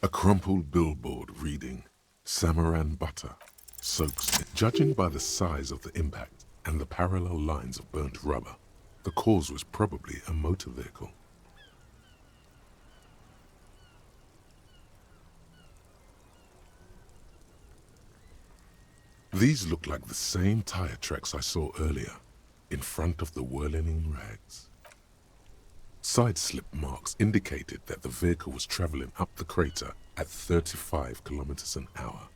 A crumpled billboard reading, Samaran butter, soaks. Judging by the size of the impact and the parallel lines of burnt rubber, the cause was probably a motor vehicle. These look like the same tire tracks I saw earlier, in front of the whirling rags. Side slip marks indicated that the vehicle was traveling up the crater at 35 kilometers an hour.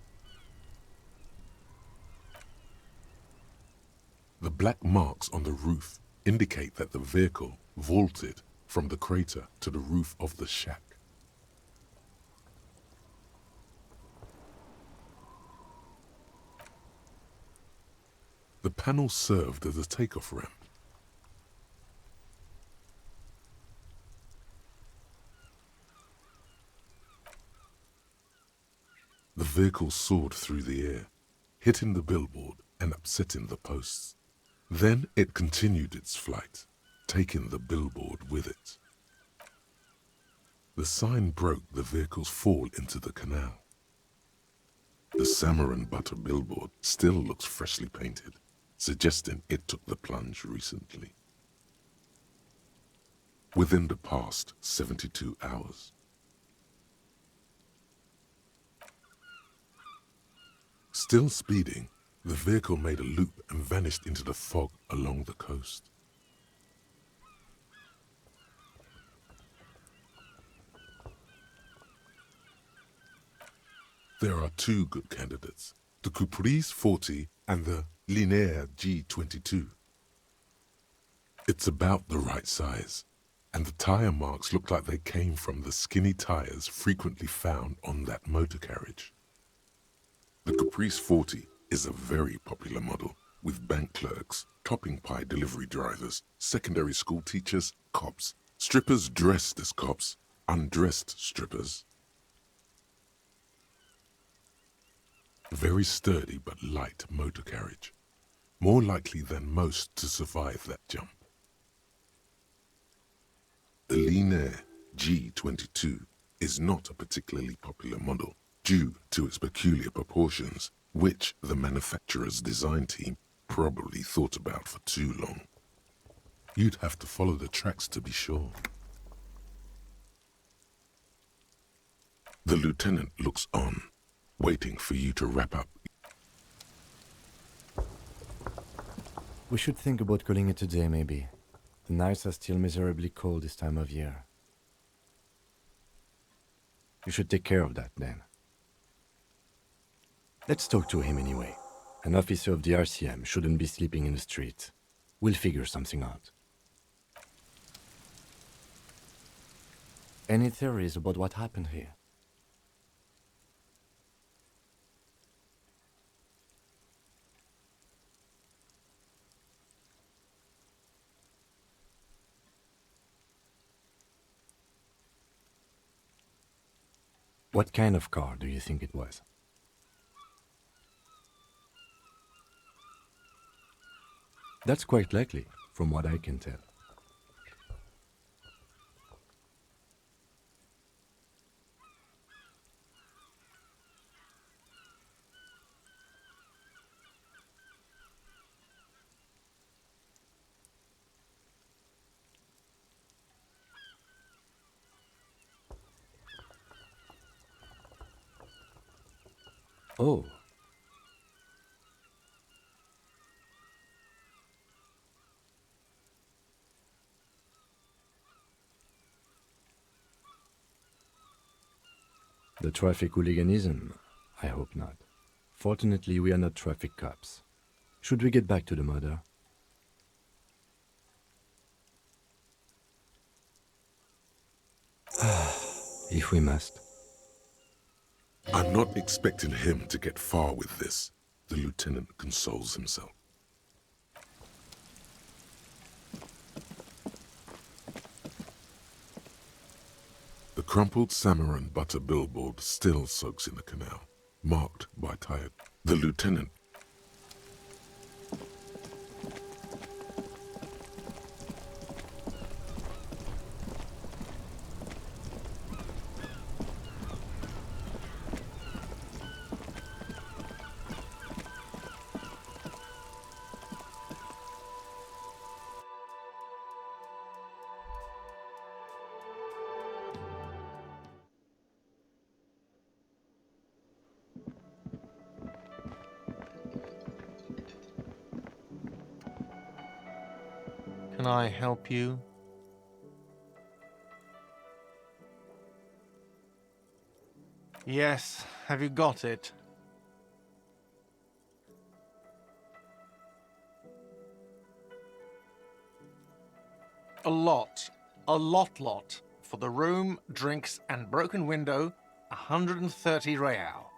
The black marks on the roof indicate that the vehicle vaulted from the crater to the roof of the shack. The panel served as a takeoff ramp. The vehicle soared through the air, hitting the billboard and upsetting the posts. Then it continued its flight, taking the billboard with it. The sign broke the vehicle's fall into the canal. The Samaran butter billboard still looks freshly painted, suggesting it took the plunge recently. Within the past 72 hours. Still speeding, the vehicle made a loop and vanished into the fog along the coast. There are two good candidates, the Caprice 40 and the Linear G22. It's about the right size, and the tire marks look like they came from the skinny tires frequently found on that motor carriage. The Caprice 40 is a very popular model with bank clerks, topping pie delivery drivers, secondary school teachers, cops, strippers dressed as cops, undressed strippers. Very sturdy but light motor carriage, more likely than most to survive that jump. The Linear G22 is not a particularly popular model due to its peculiar proportions, which the manufacturer's design team probably thought about for too long. You'd have to follow the tracks to be sure. The lieutenant looks on, waiting for you to wrap up. We should think about calling it a day, maybe. The nights are still miserably cold this time of year. You should take care of that, then. Let's talk to him anyway. An officer of the RCM shouldn't be sleeping in the street. We'll figure something out. Any theories about what happened here? What kind of car do you think it was? That's quite likely, from what I can tell. Oh. The traffic hooliganism? I hope not. Fortunately, we are not traffic cops. Should we get back to the murder? If we must. I'm not expecting him to get far with this, the lieutenant consoles himself. The crumpled Samaran butter billboard still soaks in the canal, marked by tire. The lieutenant. can I help you? Yes, have you got it? A lot. A lot. For the room, drinks, and broken window, 130 real.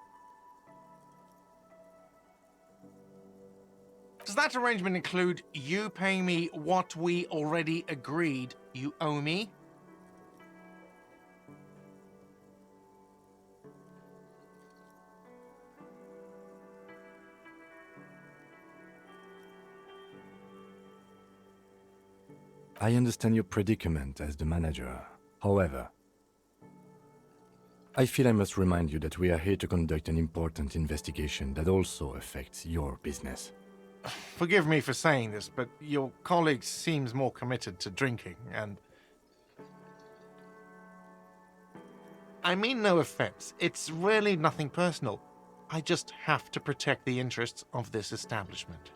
Does that arrangement include you paying me what we already agreed you owe me? I understand your predicament as the manager. However, I feel I must remind you that we are here to conduct an important investigation that also affects your business. Forgive me for saying this, but your colleague seems more committed to drinking, and... I mean no offense. It's really nothing personal. I just have to protect the interests of this establishment.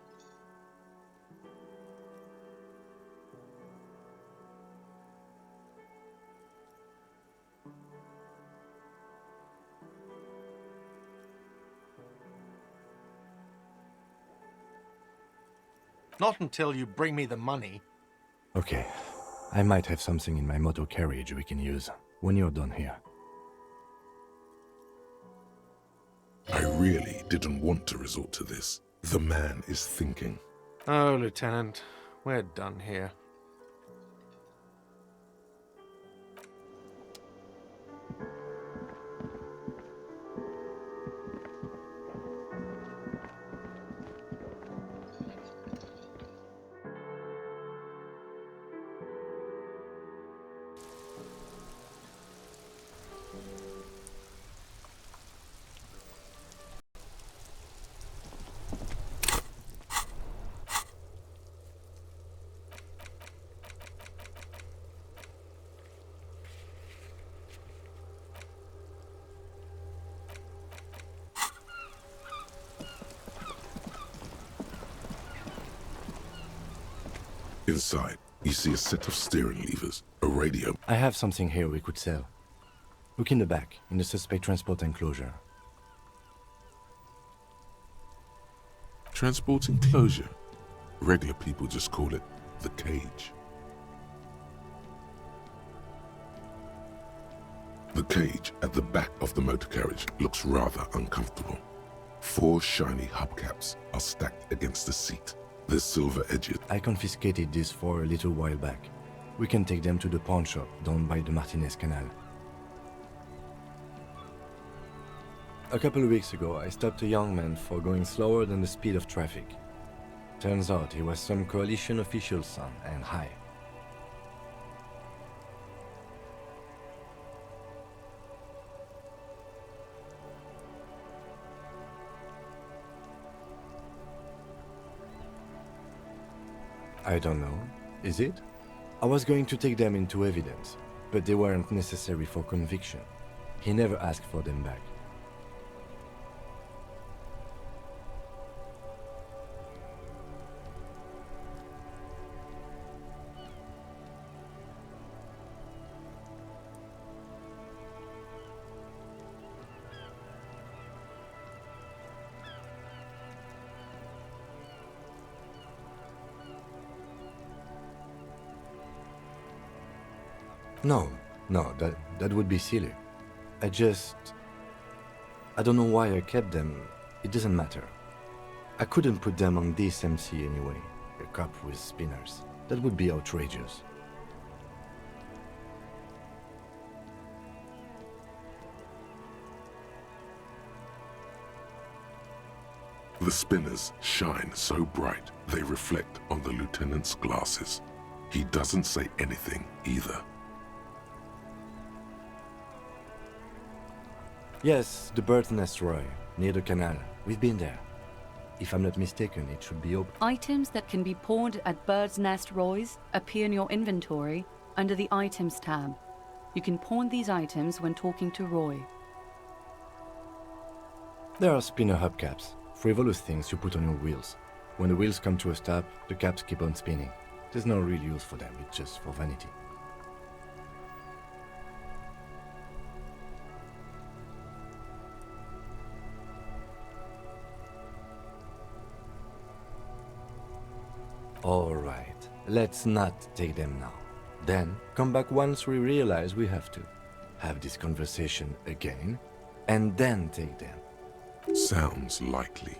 Not until you bring me the money. Okay, I might have something in my motor carriage we can use when you're done here. I really didn't want to resort to this. The man is thinking. Oh, Lieutenant, we're done here. Inside, you see a set of steering levers, a radio. I have something here we could sell. Look in the back, in the suspect transport enclosure. Transport enclosure. Regular people just call it the cage. The cage at the back of the motor carriage looks rather uncomfortable. 4 shiny hubcaps are stacked against the seat. They're silver edged. I confiscated these for a little while back. We can take them to the pawn shop down by the Martinez Canal. A couple of weeks ago, I stopped a young man for going slower than the speed of traffic. Turns out he was some coalition official's son and high. I don't know. Is it? I was going to take them into evidence, but they weren't necessary for conviction. He never asked for them back. No, that would be silly. I don't know why I kept them. It doesn't matter. I couldn't put them on this MC anyway. A cup with spinners. That would be outrageous. The spinners shine so bright they reflect on the lieutenant's glasses. He doesn't say anything either. Yes, the bird's nest, Roy, near the canal. We've been there. If I'm not mistaken, it should be open. Items that can be pawned at Bird's Nest Roy's appear in your inventory under the Items tab. You can pawn these items when talking to Roy. There are spinner hubcaps, frivolous things you put on your wheels. When the wheels come to a stop, the caps keep on spinning. There's no real use for them, it's just for vanity. Alright, let's not take them now. Then, come back once we realize we have to. Have this conversation again, and then take them. Sounds likely.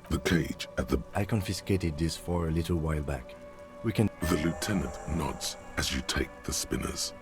The cage at the... I confiscated this for a little while back. We can... The lieutenant nods as you take the spinners.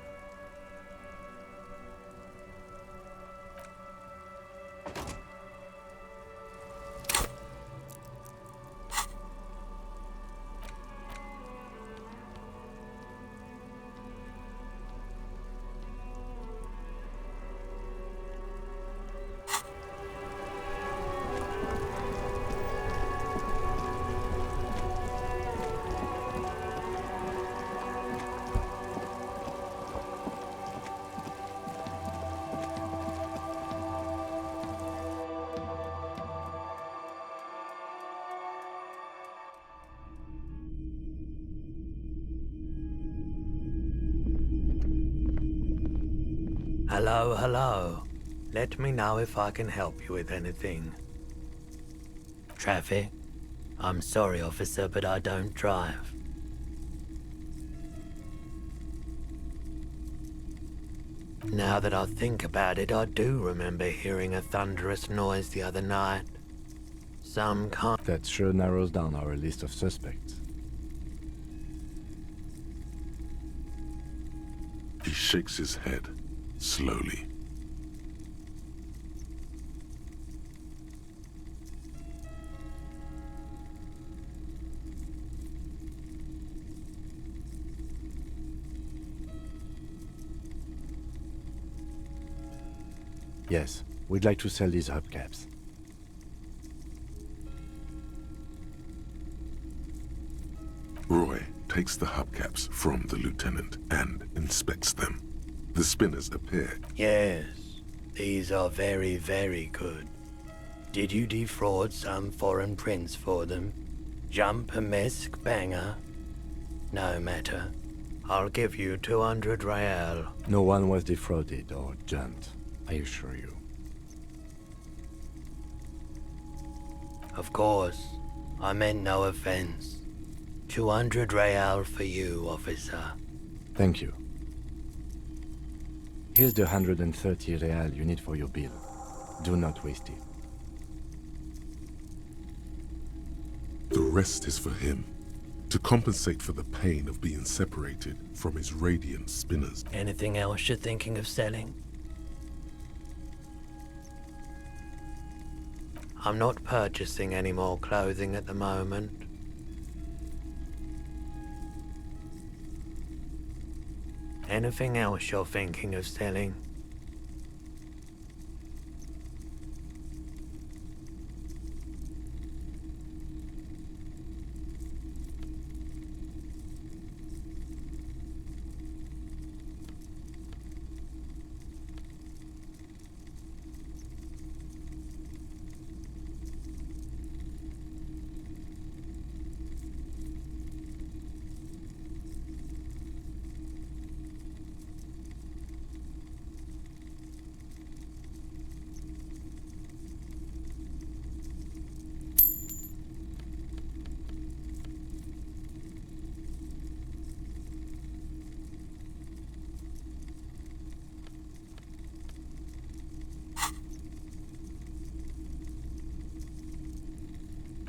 Hello, hello. Let me know if I can help you with anything. Traffic? I'm sorry, officer, but I don't drive. Now that I think about it, I do remember hearing a thunderous noise the other night. Some kind... That sure narrows down our list of suspects. He shakes his head, slowly. Yes, we'd like to sell these hubcaps. Roy takes the hubcaps from the lieutenant and inspects them. The spinners appear. Yes, these are very, very good. Did you defraud some foreign prince for them? Jump-a-mesque banger? No matter. I'll give you 200 real. No one was defrauded or jumped, I assure you. Of course, I meant no offense. 200 real for you, officer. Thank you. Here's the 130 real you need for your bill. Do not waste it. The rest is for him, to compensate for the pain of being separated from his radiant spinners. Anything else you're thinking of selling? I'm not purchasing any more clothing at the moment. Anything else you're thinking of selling?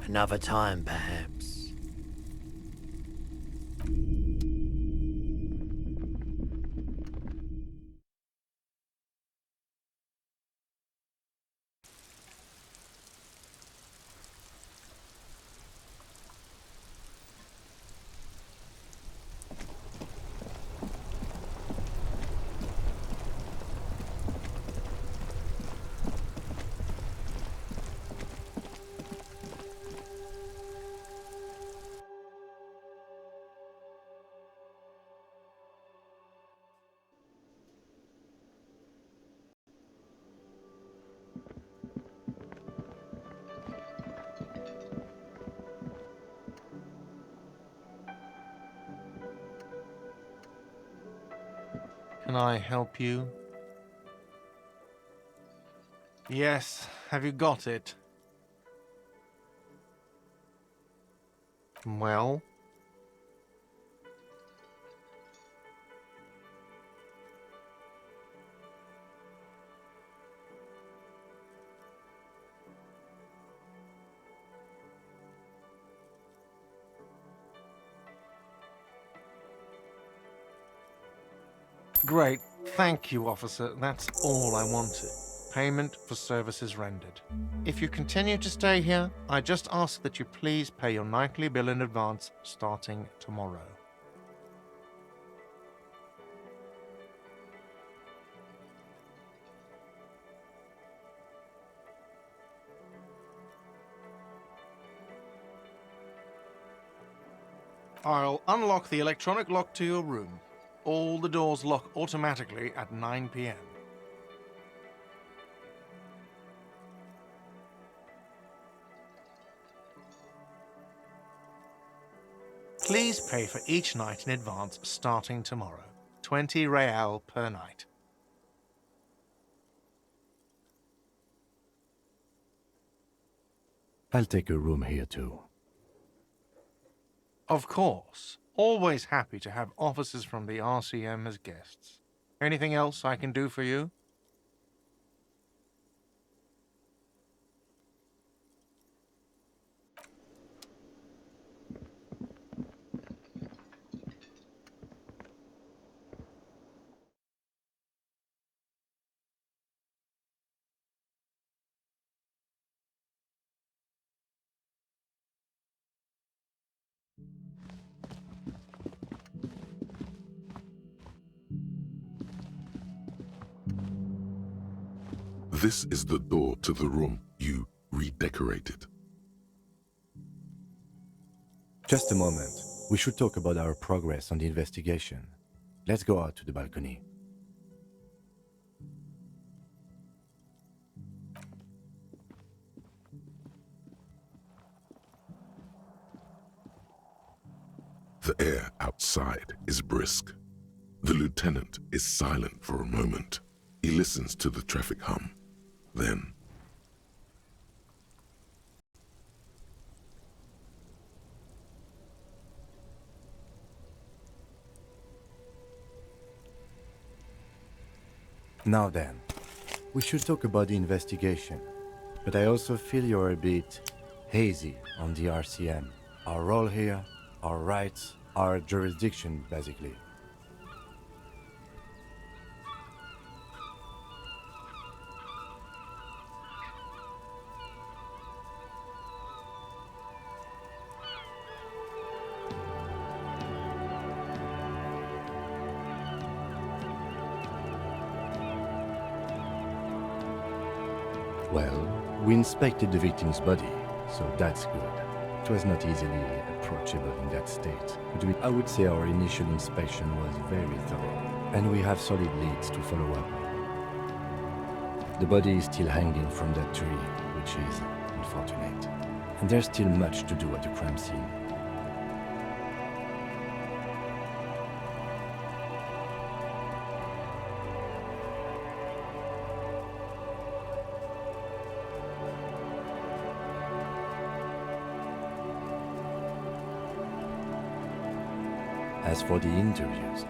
Another time, perhaps. can I help you? Yes, have you got it? Well? Great. Thank you, officer. That's all I wanted. Payment for services rendered. If you continue to stay here, I just ask that you please pay your nightly bill in advance starting tomorrow. I'll unlock the electronic lock to your room. All the doors lock automatically at 9 p.m. Please pay for each night in advance starting tomorrow. 20 real per night. I'll take a room here too. Of course. Always happy to have officers from the RCM as guests. Anything else I can do for you? This is the door to the room you redecorated. Just a moment. We should talk about our progress on the investigation. Let's go out to the balcony. The air outside is brisk. The lieutenant is silent for a moment. He listens to the traffic hum. Then, Now then, we should talk about the investigation. But I also feel you're a bit hazy on the RCM. Our role here, our rights, our jurisdiction, basically. Well, we inspected the victim's body, so that's good. It was not easily approachable in that state, but I would say our initial inspection was very thorough, and we have solid leads to follow up. The body is still hanging from that tree, which is unfortunate, and there's still much to do at the crime scene. As for the interviews,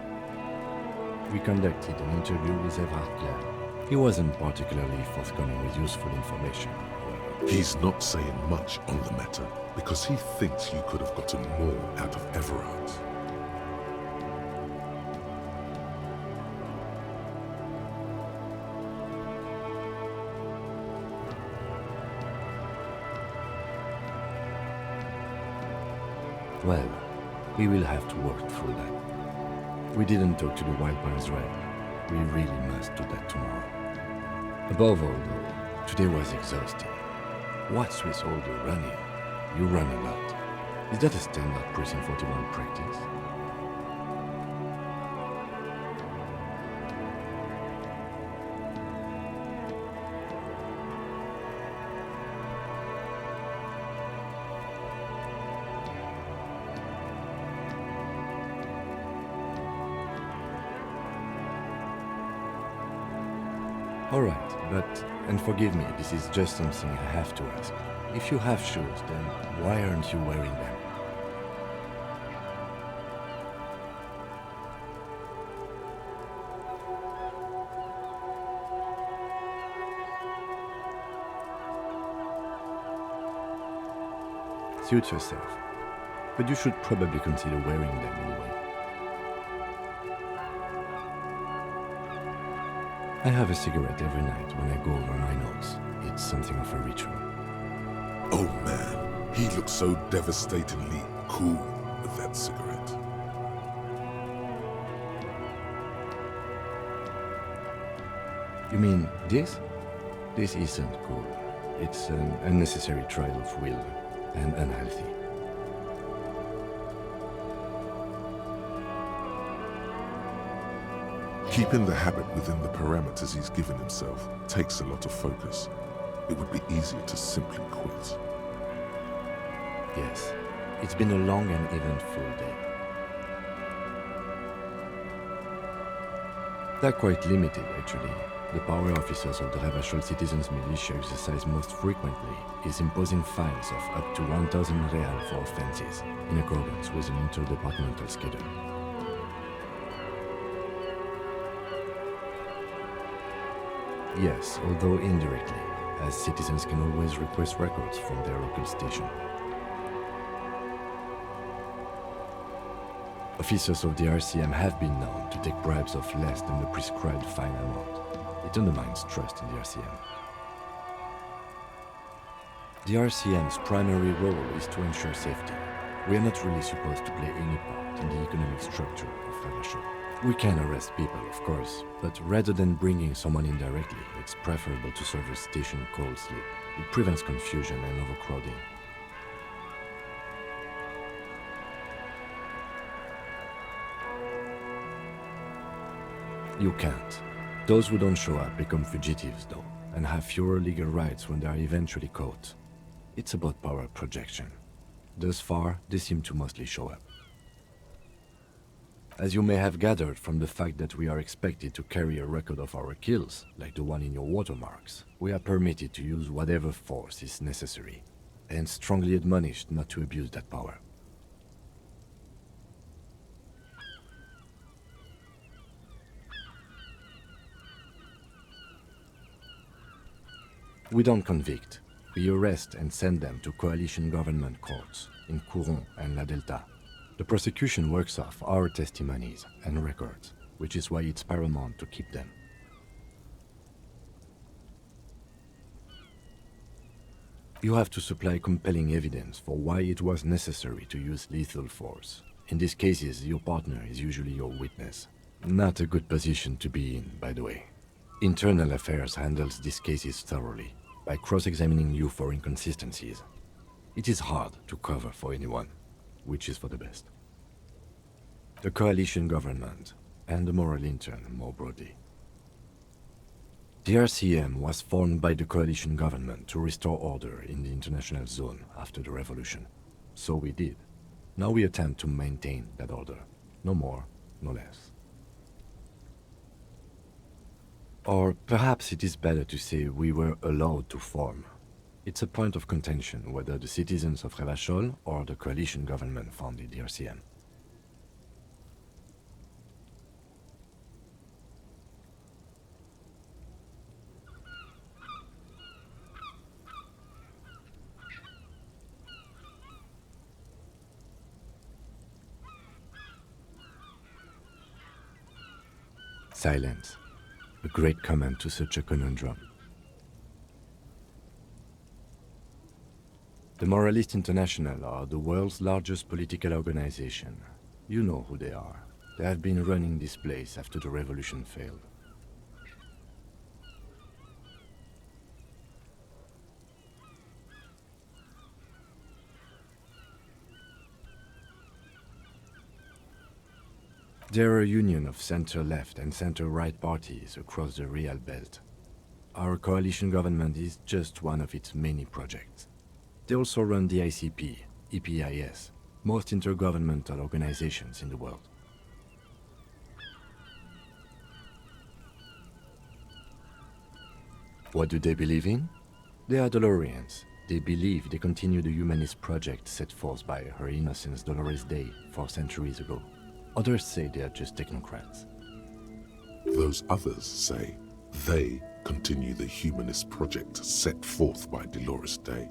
we conducted an interview with Everard Glenn. He wasn't particularly forthcoming with useful information, however. he's not saying much on the matter because he thinks you could have gotten more out of Everard. Well, we will have to work through that. We didn't talk to the Wild Pines Red. We really must do that tomorrow. Above all, though, today was exhausting. What's with all the running? You run a lot. Is that a standard Precinct 41 practice? Alright, but, and forgive me, this is just something I have to ask. If you have shoes, then why aren't you wearing them? Suit yourself, but you should probably consider wearing them anyway. I have a cigarette every night when I go over my nose. It's something of a ritual. Oh man, he looks so devastatingly cool with that cigarette. You mean this? This isn't cool. It's an unnecessary trial of will and unhealthy. Keeping the habit within the parameters he's given himself takes a lot of focus. It would be easier to simply quit. Yes, it's been a long and eventful day. They're quite limited, actually. The power officers of the Ravachol Citizens Militia exercise most frequently is imposing fines of up to 1,000 real for offenses, in accordance with an interdepartmental schedule. Yes, although indirectly, as citizens can always request records from their local station. Officers of the RCM have been known to take bribes of less than the prescribed fine amount. It undermines trust in the RCM. The RCM's primary role is to ensure safety. We are not really supposed to play any part in the economic structure of Ravachol. We can arrest people, of course, but rather than bringing someone in directly, it's preferable to serve a station cold sleep. It prevents confusion and overcrowding. You can't. Those who don't show up become fugitives, though, and have fewer legal rights when they are eventually caught. It's about power projection. Thus far, they seem to mostly show up. As you may have gathered from the fact that we are expected to carry a record of our kills, like the one in your watermarks, we are permitted to use whatever force is necessary, and strongly admonished not to abuse that power. We don't convict. We arrest and send them to coalition government courts in Courron and La Delta. The prosecution works off our testimonies and records, which is why it's paramount to keep them. You have to supply compelling evidence for why it was necessary to use lethal force. In these cases, your partner is usually your witness. Not a good position to be in, by the way. Internal Affairs handles these cases thoroughly, by cross-examining you for inconsistencies. It is hard to cover for anyone, which is for the best. The coalition government, and the moral intern more broadly. The RCM was formed by the coalition government to restore order in the international zone after the revolution. So we did. Now we attempt to maintain that order. No more, no less. Or perhaps it is better to say we were allowed to form. It's a point of contention whether the citizens of Ravachol or the coalition government founded the RCM. Silence. A great comment to such a conundrum. The Moralist International are the world's largest political organization. You know who they are. They have been running this place after the revolution failed. They're a union of center-left and center-right parties across the Real Belt. Our coalition government is just one of its many projects. They also run the ICP, EPIS, most intergovernmental organizations in the world. What do they believe in? They are Dolorians. They believe they continue the humanist project set forth by Her Innocence Dolores Day 4 centuries ago. Others say they are just technocrats. Those others say they continue the humanist project set forth by Dolores Day.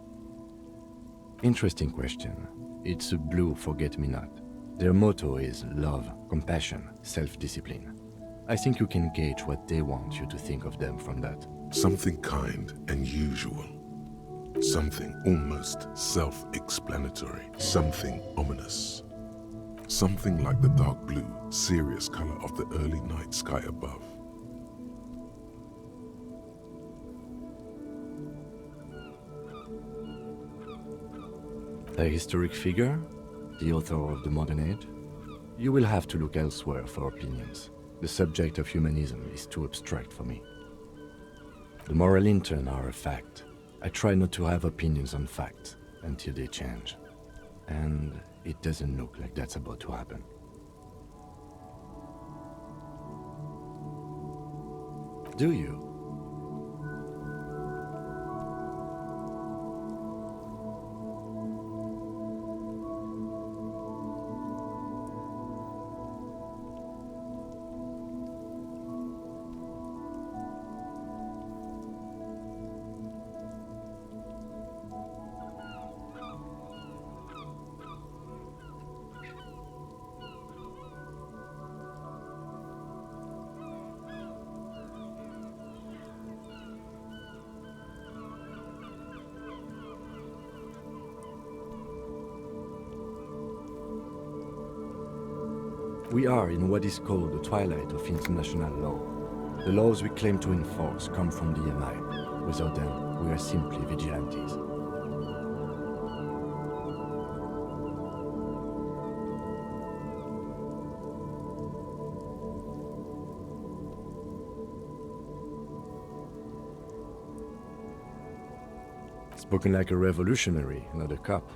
Interesting question. It's a blue forget-me-not. Their motto is love, compassion, self-discipline. I think you can gauge what they want you to think of them from that. Something kind and usual. Something almost self-explanatory. Something ominous. Something like the dark blue, serious color of the early night sky above. A historic figure? The author of the modern age? You will have to look elsewhere for opinions. The subject of humanism is too abstract for me. The moral intern are a fact. I try not to have opinions on facts until they change. And it doesn't look like that's about to happen. Do you? We are in what is called the twilight of international law. The laws we claim to enforce come from the MI. Without them, we are simply vigilantes. Spoken like a revolutionary, not a cop.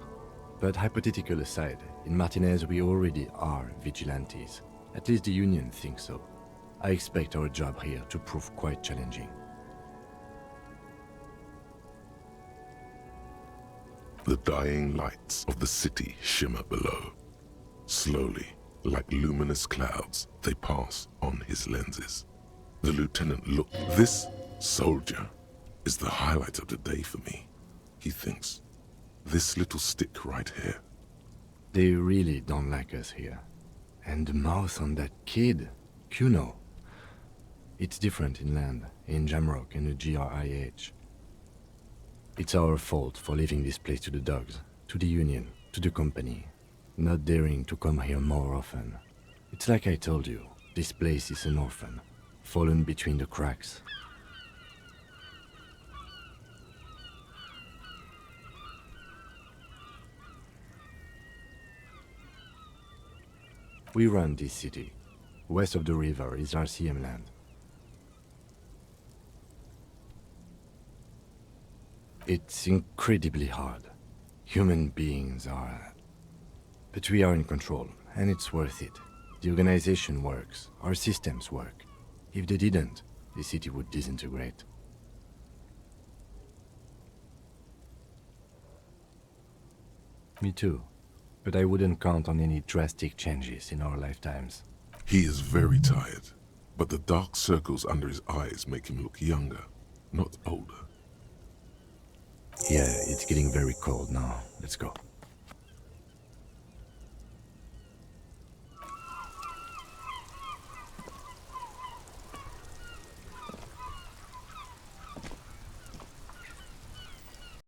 But hypothetical aside, in Martinez we already are vigilantes. At least the Union thinks so. I expect our job here to prove quite challenging. The dying lights of the city shimmer below. Slowly, like luminous clouds, they pass on his lenses. The lieutenant looked. This soldier is the highlight of the day for me, he thinks. This little stick right here. They really don't like us here. And the mouth on that kid, Kuno. It's different inland, in Jamrock and the GRIH. It's our fault for leaving this place to the dogs, to the Union, to the company. Not daring to come here more often. It's like I told you, this place is an orphan, fallen between the cracks. We run this city. West of the river is RCM land. It's incredibly hard. Human beings are... But we are in control, and it's worth it. The organization works, our systems work. If they didn't, the city would disintegrate. Me too. But I wouldn't count on any drastic changes in our lifetimes. He is very tired, but the dark circles under his eyes make him look younger, not older. Yeah, it's getting very cold now. Let's go.